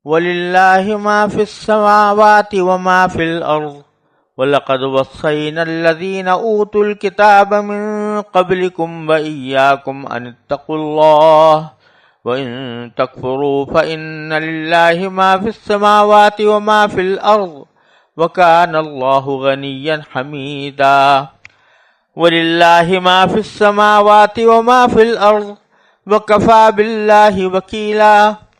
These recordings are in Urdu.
وَلِلَّهِ مَا فِي السَّمَاوَاتِ وَمَا فِي الْأَرْضِ وَلَقَدْ وَصَّيْنَا الَّذِينَ أُوتُوا الْكِتَابَ مِنْ قَبْلِكُمْ وَإِيَّاكُمْ أَنِ اتَّقُوا اللَّهَ وَإِن تَكْفُرُوا فَإِنَّ لِلَّهِ مَا فِي السَّمَاوَاتِ وَمَا فِي الْأَرْضِ وَكَانَ اللَّهُ غَنِيًّا حَمِيدًا وَلِلَّهِ مَا فِي السَّمَاوَاتِ وَمَا فِي الْأَرْضِ وَكَفَى بِاللَّهِ وَكِيلًا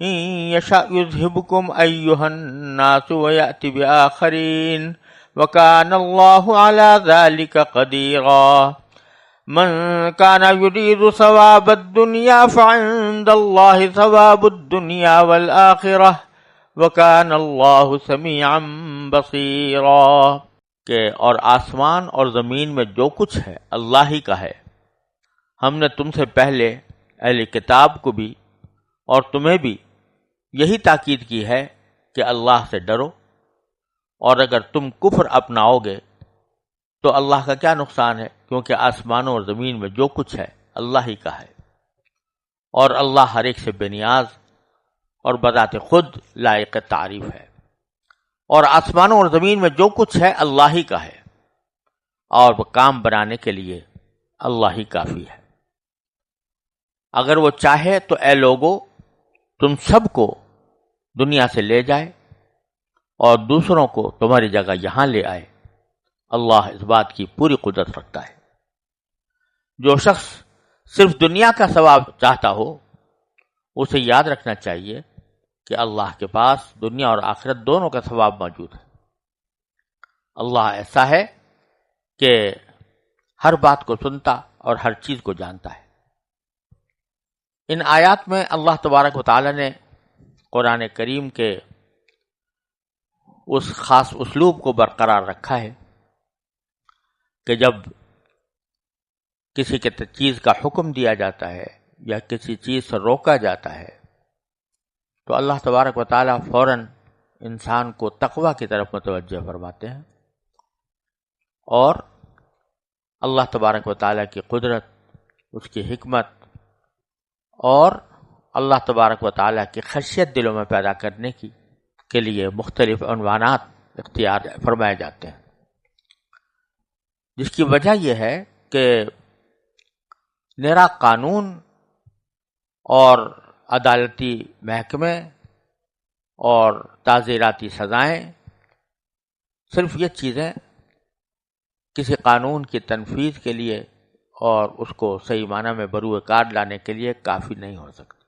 إِن يَشَأْ يُذْهِبْكُمْ أَيُّهَا النَّاسُ وَيَأْتِ بِآخَرِينَ وَكَانَ اللَّهُ عَلَى ذَلِكَ قَدِيرًا من كان يريد ثواب الدنيا فعند الله ثواب الدنيا والآخرة وكان الله سميعا بصيرا کہ اور آسمان اور زمین میں جو کچھ ہے اللہ ہی کا ہے۔ ہم نے تم سے پہلے اہل کتاب کو بھی اور تمہیں بھی یہی تاکید کی ہے کہ اللہ سے ڈرو، اور اگر تم کفر اپناؤ گے تو اللہ کا کیا نقصان ہے، کیونکہ آسمانوں اور زمین میں جو کچھ ہے اللہ ہی کا ہے، اور اللہ ہر ایک سے بے نیاز اور بذات خود لائق تعریف ہے۔ اور آسمانوں اور زمین میں جو کچھ ہے اللہ ہی کا ہے، اور وہ کام بنانے کے لیے اللہ ہی کافی ہے۔ اگر وہ چاہے تو اے لوگو تم سب کو دنیا سے لے جائے اور دوسروں کو تمہاری جگہ یہاں لے آئے، اللہ اس بات کی پوری قدرت رکھتا ہے۔ جو شخص صرف دنیا کا ثواب چاہتا ہو اسے یاد رکھنا چاہیے کہ اللہ کے پاس دنیا اور آخرت دونوں کا ثواب موجود ہے۔ اللہ ایسا ہے کہ ہر بات کو سنتا اور ہر چیز کو جانتا ہے۔ ان آیات میں اللہ تبارک و تعالی نے قرآن کریم کے اس خاص اسلوب کو برقرار رکھا ہے کہ جب کسی چیز کا حکم دیا جاتا ہے یا کسی چیز سے روکا جاتا ہے تو اللہ تبارک و تعالی فوراً انسان کو تقوی کی طرف متوجہ فرماتے ہیں، اور اللہ تبارک و تعالی کی قدرت، اس کی حکمت اور اللہ تبارک و تعالی کی خشیت دلوں میں پیدا کرنے کے لیے مختلف عنوانات اختیار فرمائے جاتے ہیں، جس کی وجہ یہ ہے کہ نرا قانون اور عدالتی محکمے اور تعزیراتی سزائیں، صرف یہ چیزیں کسی قانون کی تنفیذ کے لیے اور اس کو صحیح معنی میں بروئے کار لانے کے لیے کافی نہیں ہو سکتی۔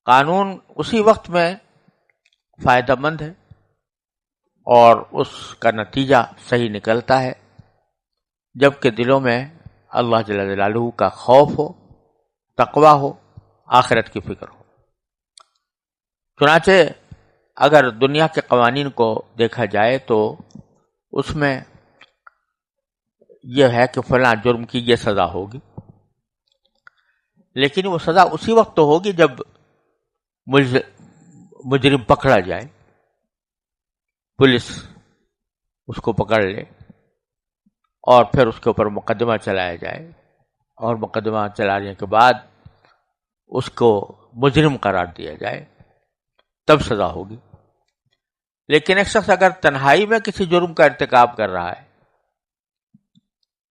قانون اسی وقت میں فائدہ مند ہے اور اس کا نتیجہ صحیح نکلتا ہے جبکہ دلوں میں اللہ جل جلالہ کا خوف ہو، تقوی ہو، آخرت کی فکر ہو۔ چنانچہ اگر دنیا کے قوانین کو دیکھا جائے تو اس میں یہ ہے کہ فلاں جرم کی یہ سزا ہوگی، لیکن وہ سزا اسی وقت تو ہوگی جب مجرم پکڑا جائے، پولیس اس کو پکڑ لے اور پھر اس کے اوپر مقدمہ چلایا جائے، اور مقدمہ چلانے کے بعد اس کو مجرم قرار دیا جائے، تب سزا ہوگی۔ لیکن ایک شخص اگر تنہائی میں کسی جرم کا ارتکاب کر رہا ہے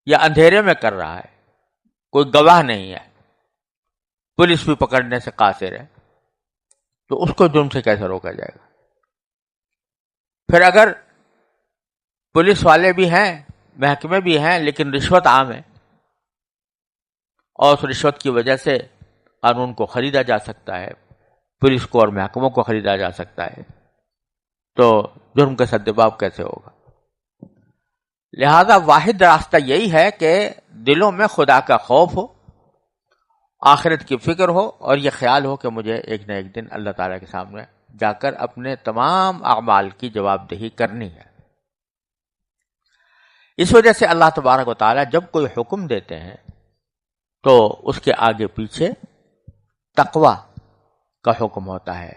یا اندھیرے میں کر رہا ہے، کوئی گواہ نہیں ہے، پولیس بھی پکڑنے سے قاصر ہے، تو اس کو جرم سے کیسے روکا جائے گا؟ پھر اگر پولیس والے بھی ہیں، محکمے بھی ہیں، لیکن رشوت عام ہے اور اس رشوت کی وجہ سے قانون کو خریدا جا سکتا ہے، پولیس کو اور محکموں کو خریدا جا سکتا ہے، تو جرم کا سدباب کیسے ہوگا؟ لہذا واحد راستہ یہی ہے کہ دلوں میں خدا کا خوف ہو، آخرت کی فکر ہو، اور یہ خیال ہو کہ مجھے ایک نہ ایک دن اللہ تعالیٰ کے سامنے جا کر اپنے تمام اعمال کی جواب دہی کرنی ہے۔ اس وجہ سے اللہ تبارک و تعالیٰ جب کوئی حکم دیتے ہیں تو اس کے آگے پیچھے تقوی کا حکم ہوتا ہے،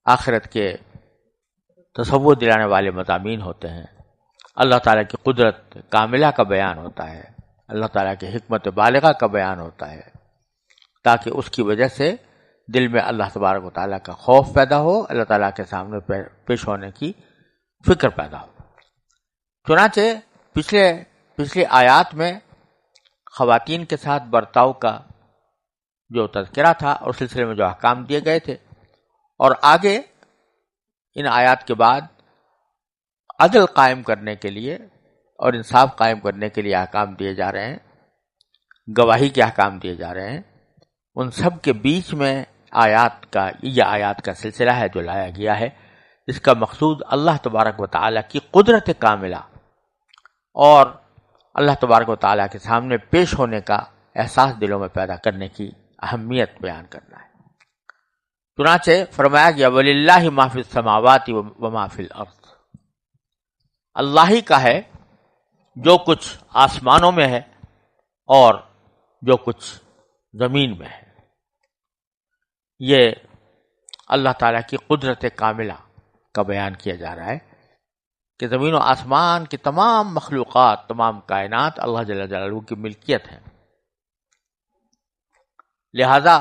آخرت کے تصور دلانے والے مضامین ہوتے ہیں، اللہ تعالیٰ کی قدرت کاملہ کا بیان ہوتا ہے، اللہ تعالیٰ کی حکمت بالغہ کا بیان ہوتا ہے، تاکہ اس کی وجہ سے دل میں اللہ تبارک و تعالیٰ کا خوف پیدا ہو، اللہ تعالیٰ کے سامنے پیش ہونے کی فکر پیدا ہو۔ چنانچہ پچھلی آیات میں خواتین کے ساتھ برتاؤ کا جو تذکرہ تھا اور سلسلے میں جو احکام دیے گئے تھے، اور آگے ان آیات کے بعد عدل قائم کرنے کے لیے اور انصاف قائم کرنے کے لیے احکام دیے جا رہے ہیں، گواہی کے احکام دیے جا رہے ہیں۔ ان سب کے بیچ میں یہ آیات کا سلسلہ ہے جو لایا گیا ہے، اس کا مقصود اللہ تبارک و تعالیٰ کی قدرت کاملہ اور اللہ تبارک و تعالیٰ کے سامنے پیش ہونے کا احساس دلوں میں پیدا کرنے کی اہمیت بیان کرنا ہے۔ چنانچہ فرمایا گیا وَلِلَّهِ مَا فِي السَّمَاوَاتِ وَمَا فِي الْأَرْضِ، اللہ ہی کا ہے جو کچھ آسمانوں میں ہے اور جو کچھ زمین میں ہے۔ یہ اللہ تعالیٰ کی قدرت کاملہ کا بیان کیا جا رہا ہے کہ زمین و آسمان کی تمام مخلوقات، تمام کائنات اللہ جل جلالہ کی ملکیت ہے، لہذا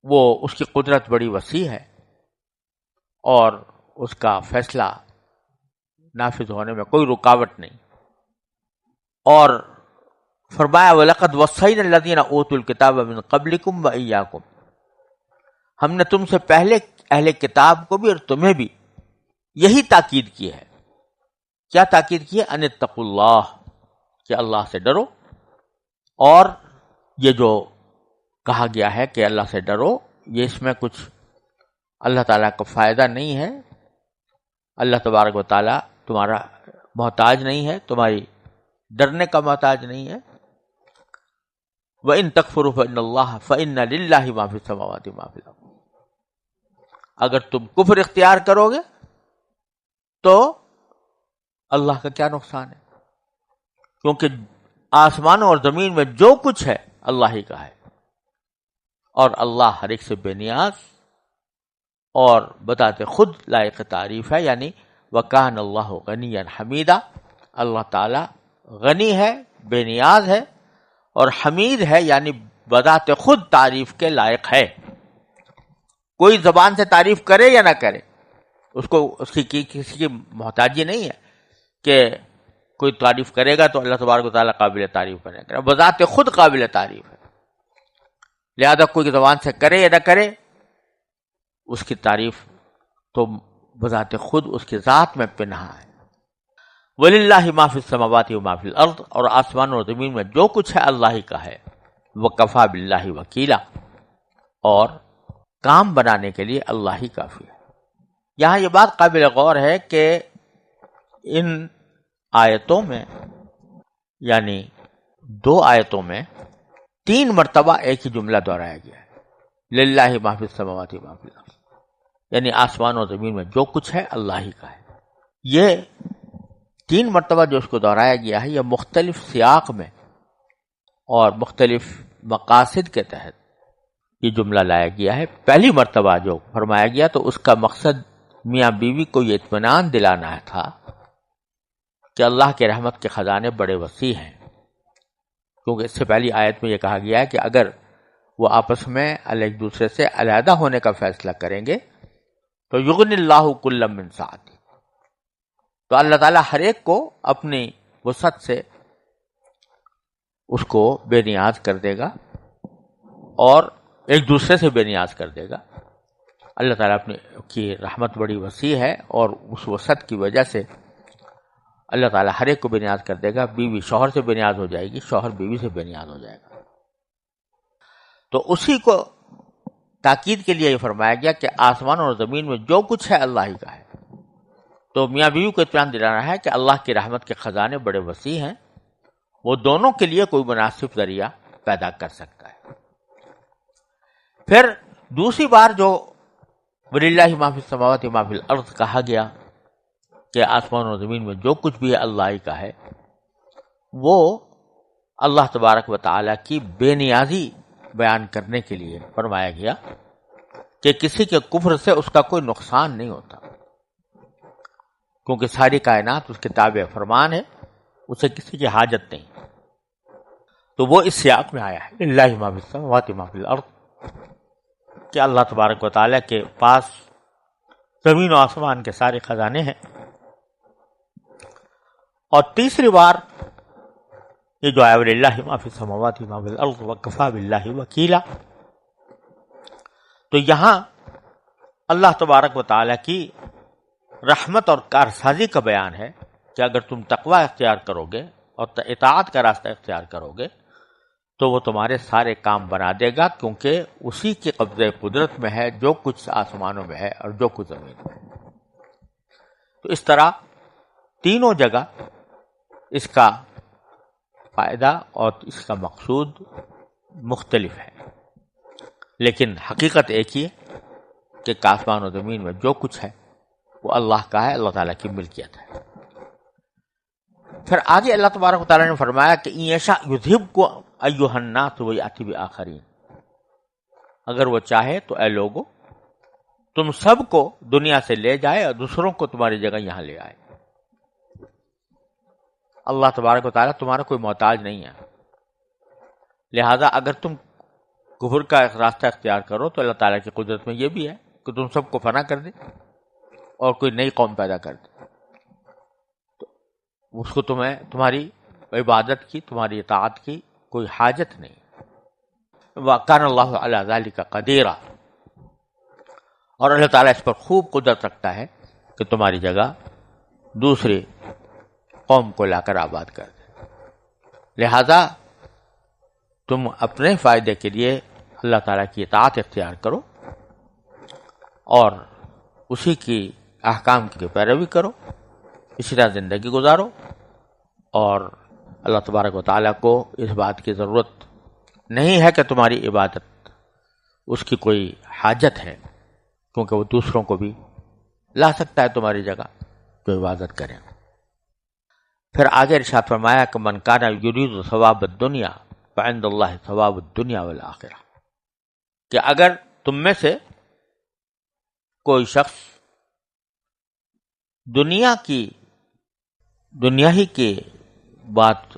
وہ اس کی قدرت بڑی وسیع ہے اور اس کا فیصلہ نافذ ہونے میں کوئی رکاوٹ نہیں۔ اور فرمایا وَلَقَدْ وَصَّيْنَا الَّذِينَ أُوتُوا الْكِتَابَ مِنْ قَبْلِكُمْ وَإِيَّاكُمْ، ہم نے تم سے پہلے اہل کتاب کو بھی اور تمہیں بھی یہی تاکید کی ہے۔ کیا تاکید کی ہے؟ ان اتقوا اللہ، کہ اللہ سے ڈرو۔ اور یہ جو کہا گیا ہے کہ اللہ سے ڈرو، یہ اس میں کچھ اللہ تعالیٰ کو فائدہ نہیں ہے، اللہ تبارک و تعالیٰ تمہارا محتاج نہیں ہے، تمہاری ڈرنے کا محتاج نہیں ہے۔ وَإِن تَكْفُرُوا فَإِنَّ لِلَّهِ مَا فِي السَّمَاوَاتِ وَمَا فِي الْأَرْضِ، اگر تم کفر اختیار کرو گے تو اللہ کا کیا نقصان ہے، کیونکہ آسمانوں اور زمین میں جو کچھ ہے اللہ ہی کا ہے، اور اللہ ہر ایک سے بے نیاز اور بتاتے خود لائق تعریف ہے، یعنی وَكَانَ اللَّهُ غَنِيًّا حَمِيدًا، اللہ تعالی غنی ہے، بے نیاز ہے اور حمید ہے، یعنی بذات خود تعریف کے لائق ہے۔ کوئی زبان سے تعریف کرے یا نہ کرے، اس کو کسی کی محتاجی نہیں ہے کہ کوئی تعریف کرے گا تو اللہ تبارک و تعالیٰ قابل تعریف بنے گا، بذات خود قابل تعریف ہے، لہذا کوئی زبان سے کرے یا نہ کرے اس کی تعریف تو بذات خود اس کی ذات میں پنہا ہے۔ وَلِلَّهِ مَا فِي السَّمَاوَاتِ وَمَا فِي الْأَرْضِ، اور آسمان اور زمین میں جو کچھ ہے اللہ ہی کا ہے۔ وَكَفَى بِاللَّهِ وَكِيلًا، اور کام بنانے کے لیے اللہ ہی کافی ہے۔ یہاں یہ بات قابل غور ہے کہ ان آیتوں میں، یعنی 2 آیتوں میں 3 مرتبہ ایک ہی جملہ دہرایا گیا ہے، لِلَّهِ مَا فِي السَّمَاوَاتِ وَمَا فِي الْأَرْضِ، یعنی آسمان اور زمین میں جو کچھ ہے اللہ ہی کا ہے۔ یہ 3 مرتبہ جو اس کو دہرایا گیا ہے، یہ مختلف سیاق میں اور مختلف مقاصد کے تحت یہ جملہ لایا گیا ہے۔ پہلی مرتبہ جو فرمایا گیا تو اس کا مقصد میاں بیوی کو یہ اطمینان دلانا تھا کہ اللہ کے رحمت کے خزانے بڑے وسیع ہیں، کیونکہ اس سے پہلی آیت میں یہ کہا گیا ہے کہ اگر وہ آپس میں ایک دوسرے سے علیحدہ ہونے کا فیصلہ کریں گے تو یغنی اللہ کلا من سعتہ، تو اللہ تعالیٰ ہر ایک کو اپنی وسعت سے اس کو بے نیاز کر دے گا اور ایک دوسرے سے بے نیاز کر دے گا۔ اللہ تعالیٰ اپنی کی رحمت بڑی وسیع ہے اور اس وسعت کی وجہ سے اللہ تعالیٰ ہر ایک کو بے نیاز کر دے گا۔ بیوی شوہر سے بے نیاز ہو جائے گی، شوہر بیوی سے بے نیاز ہو جائے گا۔ تو اسی کو تاکید کے لیے یہ فرمایا گیا کہ آسمان اور زمین میں جو کچھ ہے اللہ ہی کا ہے۔ تو میاں بیوی کو اطمینان دلانا ہے کہ اللہ کی رحمت کے خزانے بڑے وسیع ہیں، وہ دونوں کے لیے کوئی مناسب ذریعہ پیدا کر سکتا ہے۔ پھر دوسری بار جو وَلِلَّهِ مَا فِي السَّمَاوَاتِ وَمَا فِي الْأَرْضِ کہا گیا کہ آسمان اور زمین میں جو کچھ بھی ہے اللہ ہی کا ہے، وہ اللہ تبارک و تعالیٰ کی بے نیازی بیان کرنے کے لیے فرمایا گیا کہ کسی کے کفر سے اس کا کوئی نقصان نہیں ہوتا، کیونکہ ساری کائنات اس کے تابع فرمان ہے، اسے کسی کی حاجت نہیں۔ تو وہ اس سیاق میں آیا ہے لِلَّهِ مَا فِي السَّمَاوَاتِ وَمَا فِي الْأَرْضِ، کہ اللہ تبارک و تعالیٰ کے پاس زمین و آسمان کے سارے خزانے ہیں، اور تیسری بار یہ جو وللہ ما فی السماوات ما فی الارض وکفی باللہ وکیلا، تو یہاں اللہ تبارک و تعالیٰ کی رحمت اور کارسازی کا بیان ہے کہ اگر تم تقوی اختیار کرو گے اور اطاعت کا راستہ اختیار کرو گے تو وہ تمہارے سارے کام بنا دے گا، کیونکہ اسی کے قبضے قدرت میں ہے جو کچھ آسمانوں میں ہے اور جو کچھ زمین میں ہے۔ تو اس طرح تینوں جگہ اس کا فائدہ اور اس کا مقصود مختلف ہے، لیکن حقیقت ایک ہی ہے کہ آسمان و زمین میں جو کچھ ہے وہ اللہ کا ہے، اللہ تعالیٰ کی ملکیت ہے۔ پھر آگے اللہ تبارک و تعالیٰ نے فرمایا کہ ان یشاء یذھبکم ایھا الناس ویأتی بآخرین، اگر وہ چاہے تو اے لوگو تم سب کو دنیا سے لے جائے اور دوسروں کو تمہاری جگہ یہاں لے آئے۔ اللہ تبارک و تعالیٰ تمہارا کوئی محتاج نہیں ہے، لہذا اگر تم کفر کا راستہ اختیار کرو تو اللہ تعالیٰ کی قدرت میں یہ بھی ہے کہ تم سب کو فنا کر دے اور کوئی نئی قوم پیدا کر دے، تو اس کو تمہاری عبادت کی، تمہاری اطاعت کی کوئی حاجت نہیں۔ وَكَانَ اللَّهُ عَلَى ذَلِكَ قَدِيرًا، اور اللہ تعالیٰ اس پر خوب قدرت رکھتا ہے کہ تمہاری جگہ دوسری قوم کو لا کر آباد کر دے، لہذا تم اپنے فائدے کے لیے اللہ تعالیٰ کی اطاعت اختیار کرو اور اسی کی احکام کی پیروی کرو، اسی طرح زندگی گزارو، اور اللہ تبارک و تعالیٰ کو اس بات کی ضرورت نہیں ہے کہ تمہاری عبادت اس کی کوئی حاجت ہے، کیونکہ وہ دوسروں کو بھی لا سکتا ہے تمہاری جگہ جو عبادت کریں۔ پھر آگے ارشاد فرمایا کہ من کان یرید ثواب الدنیا فعند اللہ ثواب الدنیا والآخرہ، کہ اگر تم میں سے کوئی شخص دنیا ہی کی بات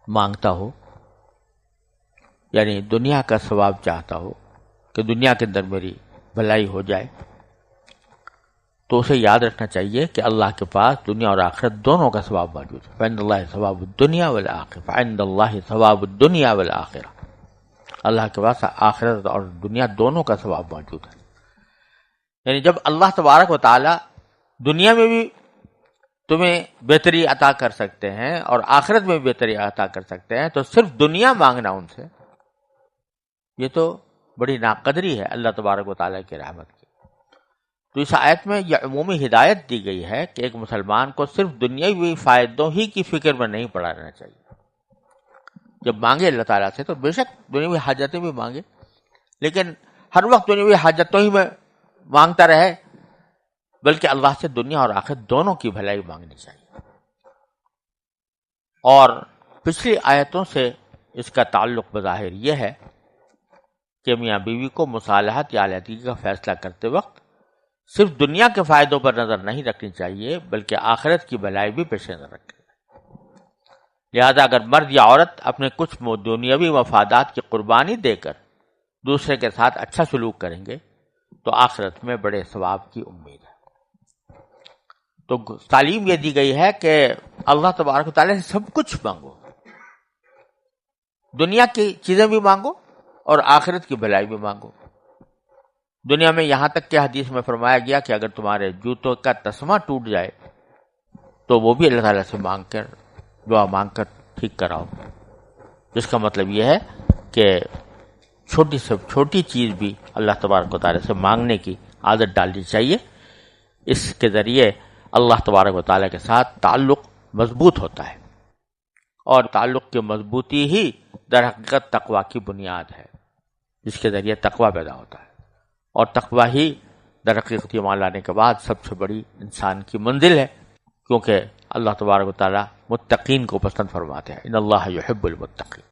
مانگتا ہو، یعنی دنیا کا ثواب چاہتا ہو کہ دنیا کے اندر میری بھلائی ہو جائے، تو اسے یاد رکھنا چاہیے کہ اللہ کے پاس دنیا اور آخرت دونوں کا ثواب موجود ہے۔ فعند اللہ ثواب الدنیا والآخرہ، فعند اللہ ثواب الدنیا والآخرہ، اللہ کے پاس آخرت اور دنیا دونوں کا ثواب موجود ہے۔ یعنی جب اللہ تبارک و تعالی دنیا میں بھی تمہیں بہتری عطا کر سکتے ہیں اور آخرت میں بھی بہتری عطا کر سکتے ہیں، تو صرف دنیا مانگنا ان سے یہ تو بڑی ناقدری ہے اللہ تبارک و تعالیٰ کی رحمت کی۔ تو اس آیت میں یہ عمومی ہدایت دی گئی ہے کہ ایک مسلمان کو صرف دنیاوی فائدوں ہی کی فکر میں نہیں پڑا رہنا چاہیے۔ جب مانگے اللہ تعالیٰ سے تو بے شک دنیاوی حاجتیں بھی مانگے، لیکن ہر وقت دنیاوی حاجتوں ہی میں مانگتا رہے، بلکہ اللہ سے دنیا اور آخرت دونوں کی بھلائی مانگنی چاہیے۔ اور پچھلی آیتوں سے اس کا تعلق بظاہر یہ ہے کہ میاں بیوی کو مصالحت یا علیحدگی کا فیصلہ کرتے وقت صرف دنیا کے فائدوں پر نظر نہیں رکھنی چاہیے، بلکہ آخرت کی بھلائی بھی پیش نظر رکھنی چاہیے۔ لہذا اگر مرد یا عورت اپنے کچھ دنیاوی مفادات کی قربانی دے کر دوسرے کے ساتھ اچھا سلوک کریں گے تو آخرت میں بڑے ثواب کی امید ہے۔ تو تعلیم یہ دی گئی ہے کہ اللہ تبارک و تعالیٰ سے سب کچھ مانگو، دنیا کی چیزیں بھی مانگو اور آخرت کی بھلائی بھی مانگو۔ دنیا میں یہاں تک کہ حدیث میں فرمایا گیا کہ اگر تمہارے جوتوں کا تسمہ ٹوٹ جائے تو وہ بھی اللہ تعالیٰ سے مانگ کر دعا مانگ کر ٹھیک کراؤ، جس کا مطلب یہ ہے کہ چھوٹی سے چھوٹی چیز بھی اللہ تبارک و تعالیٰ سے مانگنے کی عادت ڈالنی چاہیے۔ اس کے ذریعے اللہ تبارک و تعالیٰ کے ساتھ تعلق مضبوط ہوتا ہے، اور تعلق کی مضبوطی ہی در حقیقت تقویٰ کی بنیاد ہے، جس کے ذریعے تقویٰ پیدا ہوتا ہے، اور تقویٰ ہی در حقیقت ایمان لانے کے بعد سب سے بڑی انسان کی منزل ہے، کیونکہ اللہ تبارک و تعالیٰ متقین کو پسند فرماتے ہیں، ان اللہ یحب المتقین۔